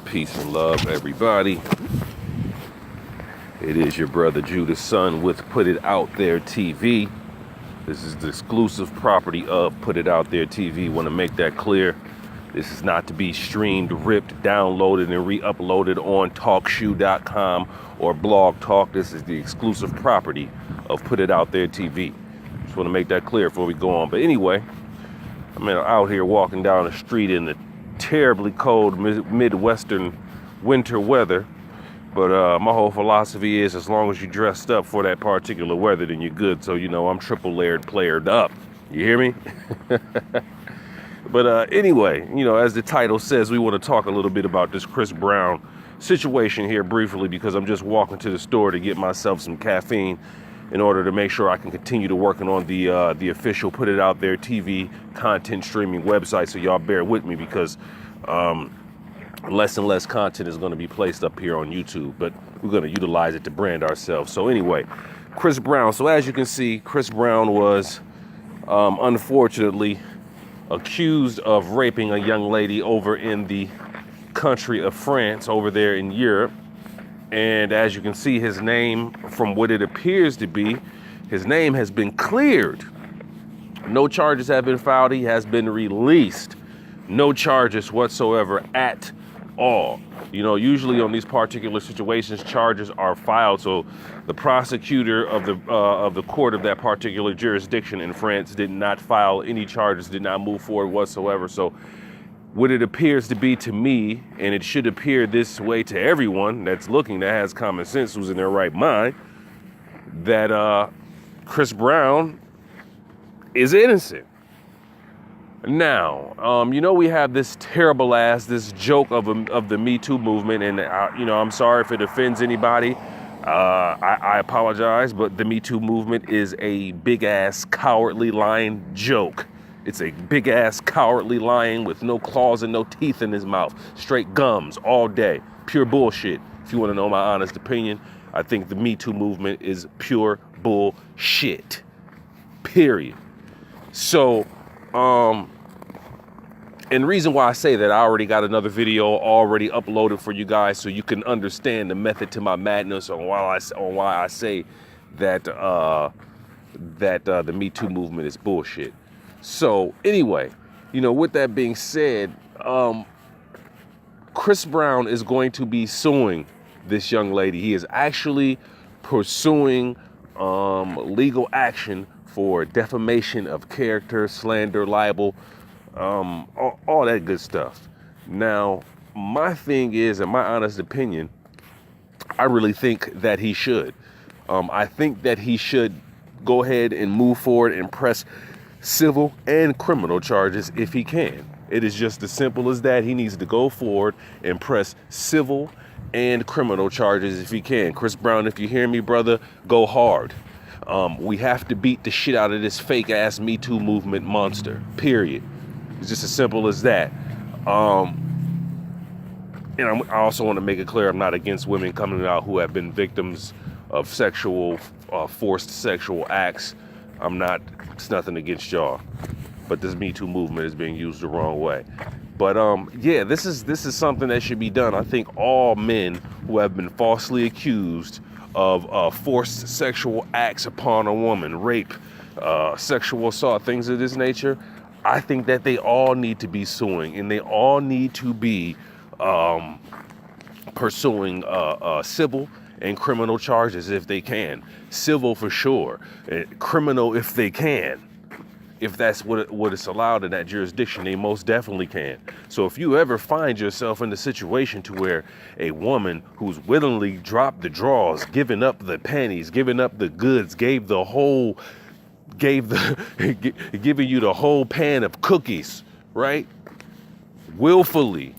Peace and love, everybody. It is your brother JudahSon with Put It Out There TV. This is the exclusive property of Put It Out There TV. Want to make that clear. This is not to be streamed, ripped, downloaded, and re-uploaded on TalkShoe.com or Blog Talk. This is the exclusive property of Put It Out There TV. Just want to make that clear before we go on. But anyway, I'm out here walking down the street in the terribly cold Midwestern winter weather. But my whole philosophy is as long as you dressed up for that particular weather, then you're good. So, I'm triple layered up. You hear me? But anyway, as the title says, we want to talk a little bit about this Chris Brown situation here briefly, because I'm just walking to the store to get myself some caffeine in order to make sure I can continue to working on the official Put It Out There TV content streaming website. So y'all bear with me, because less and less content is going to be placed up here on YouTube, but we're going to utilize it to brand ourselves. So anyway, Chris Brown. So as you can see, Chris Brown was unfortunately accused of raping a young lady over in the country of France, over there in Europe. And as you can see, his name, from what it appears to be, his name has been cleared. No charges have been filed. He has been released. No charges whatsoever at all. Usually on these particular situations, charges are filed. So the prosecutor of the court of that particular jurisdiction in France did not file any charges, did not move forward whatsoever. So what it appears to be to me, and it should appear this way to everyone that's looking, that has common sense, who's in their right mind, that Chris Brown is innocent. Now, we have this terrible this joke of the Me Too movement, and I'm sorry if it offends anybody. I apologize, but the Me Too movement is a big ass cowardly lying joke. It's a big ass cowardly lying with no claws and no teeth in his mouth, straight gums all day, pure bullshit. If you want to know my honest opinion, I think the Me Too movement is pure bullshit. Period. So, and the reason why I say that, I already got another video already uploaded for you guys, so you can understand the method to my madness on why I say that the Me Too movement is bullshit. So anyway, with that being said, Chris Brown is going to be suing this young lady. He is actually pursuing legal action for defamation of character, slander, libel, all that good stuff. Now, my thing is, in my honest opinion, I really think that he should. I think that he should go ahead and move forward and press civil and criminal charges if he can. It is just as simple as that. He needs to go forward and press civil and criminal charges if he can. Chris Brown, if you hear me, brother, go hard. We have to beat the shit out of this fake ass Me Too movement monster, period. It's just as simple as that. And I also want to make it clear, I'm not against women coming out who have been victims of forced sexual acts. It's nothing against y'all. But this Me Too movement is being used the wrong way. But yeah, this is something that should be done. I think all men who have been falsely accused of forced sexual acts upon a woman, rape, sexual assault, things of this nature, I think that they all need to be suing, and they all need to be pursuing civil and criminal charges if they can. Civil for sure, criminal if they can. If that's what is allowed in that jurisdiction, they most definitely can. So if you ever find yourself in the situation to where a woman who's willingly dropped the drawers, giving up the panties, giving up the goods, giving you the whole pan of cookies, right? Willfully,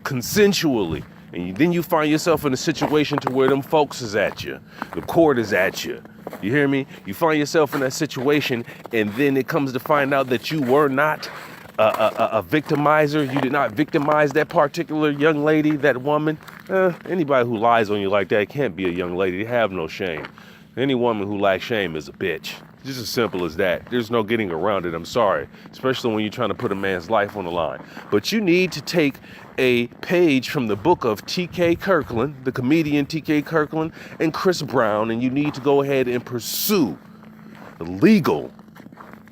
consensually, and then you find yourself in a situation to where them folks is at you, the court is at you. You hear me? You find yourself in that situation, and then it comes to find out that you were not a victimizer. You did not victimize that particular young lady, that woman. Anybody who lies on you like that can't be a young lady. They have no shame. Any woman who lacks shame is a bitch. Just as simple as that. There's no getting around it. I'm sorry. Especially when you're trying to put a man's life on the line. But you need to take a page from the book of T.K. Kirkland, the comedian T.K. Kirkland, and Chris Brown, and you need to go ahead and pursue legal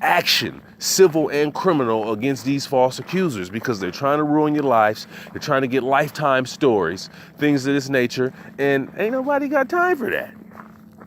action, civil and criminal, against these false accusers, because they're trying to ruin your lives. They're trying to get lifetime stories, things of this nature, and ain't nobody got time for that.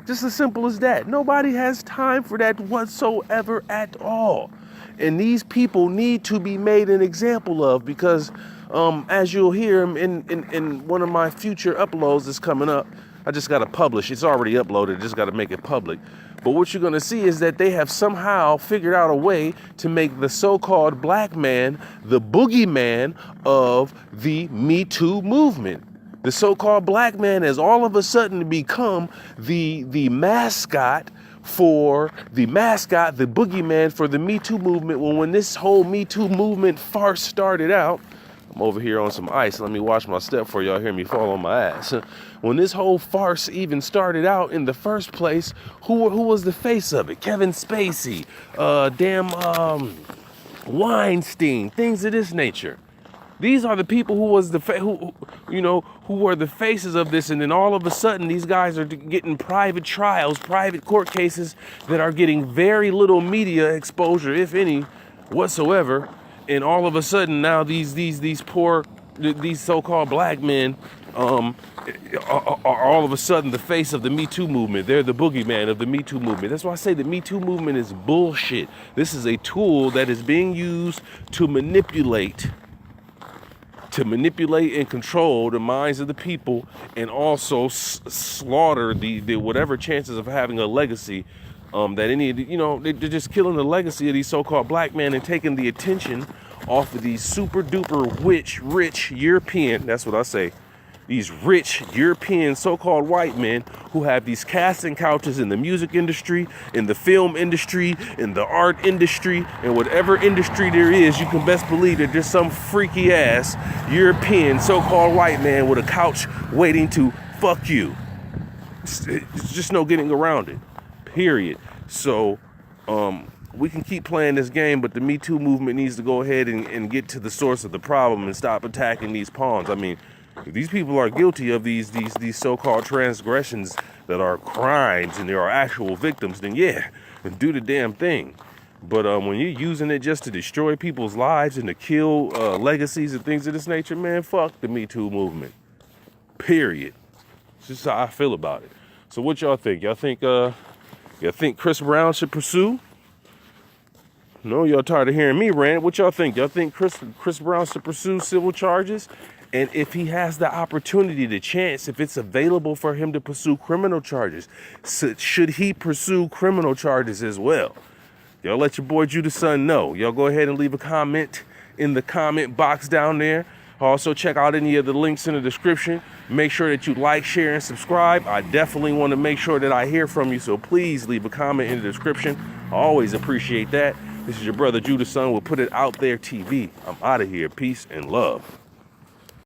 Just as simple as that. Nobody has time for that whatsoever at all. And these people need to be made an example of, because as you'll hear in one of my future uploads that's coming up, I just got to publish. It's already uploaded. Just got to make it public. But what you're going to see is that they have somehow figured out a way to make the so-called black man the boogeyman of the Me Too movement. The so-called black man has all of a sudden become the mascot, the boogeyman for the Me Too movement. When this whole Me Too movement farce started out, I'm over here on some ice. Let me watch my step for y'all hear me fall on my ass. When this whole farce even started out in the first place, who was the face of it? Kevin Spacey, Weinstein, things of this nature. These are the people who were the faces of this, and then all of a sudden these guys are getting private trials, private court cases that are getting very little media exposure, if any, whatsoever. And all of a sudden now these so-called black men are all of a sudden the face of the Me Too movement. They're the boogeyman of the Me Too movement. That's why I say the Me Too movement is bullshit. This is a tool that is being used to manipulate and control the minds of the people, and also slaughter the whatever chances of having a legacy. They're just killing the legacy of these so-called black men and taking the attention off of these super duper rich European, that's what I say, these rich European so-called white men who have these casting couches in the music industry, in the film industry, in the art industry, and whatever industry there is. You can best believe that there's some freaky ass European so-called white man with a couch waiting to fuck you. It's just no getting around it, period. So we can keep playing this game, but the Me Too movement needs to go ahead and get to the source of the problem and stop attacking these pawns. I mean, if these people are guilty of these so-called transgressions that are crimes and there are actual victims, then yeah, do the damn thing. But when you're using it just to destroy people's lives and to kill legacies and things of this nature, man, fuck the Me Too movement. Period. It's just how I feel about it. So what y'all think? Y'all think Chris Brown should pursue? No, y'all tired of hearing me rant. What y'all think? Y'all think Chris Brown should pursue civil charges? And if he has the opportunity, the chance, if it's available for him to pursue criminal charges, should he pursue criminal charges as well? Y'all let your boy JudahSon know. Y'all go ahead and leave a comment in the comment box down there. Also, check out any of the links in the description. Make sure that you like, share, and subscribe. I definitely want to make sure that I hear from you, so please leave a comment in the description. I always appreciate that. This is your brother JudahSon with Put It Out There TV. I'm out of here. Peace and love.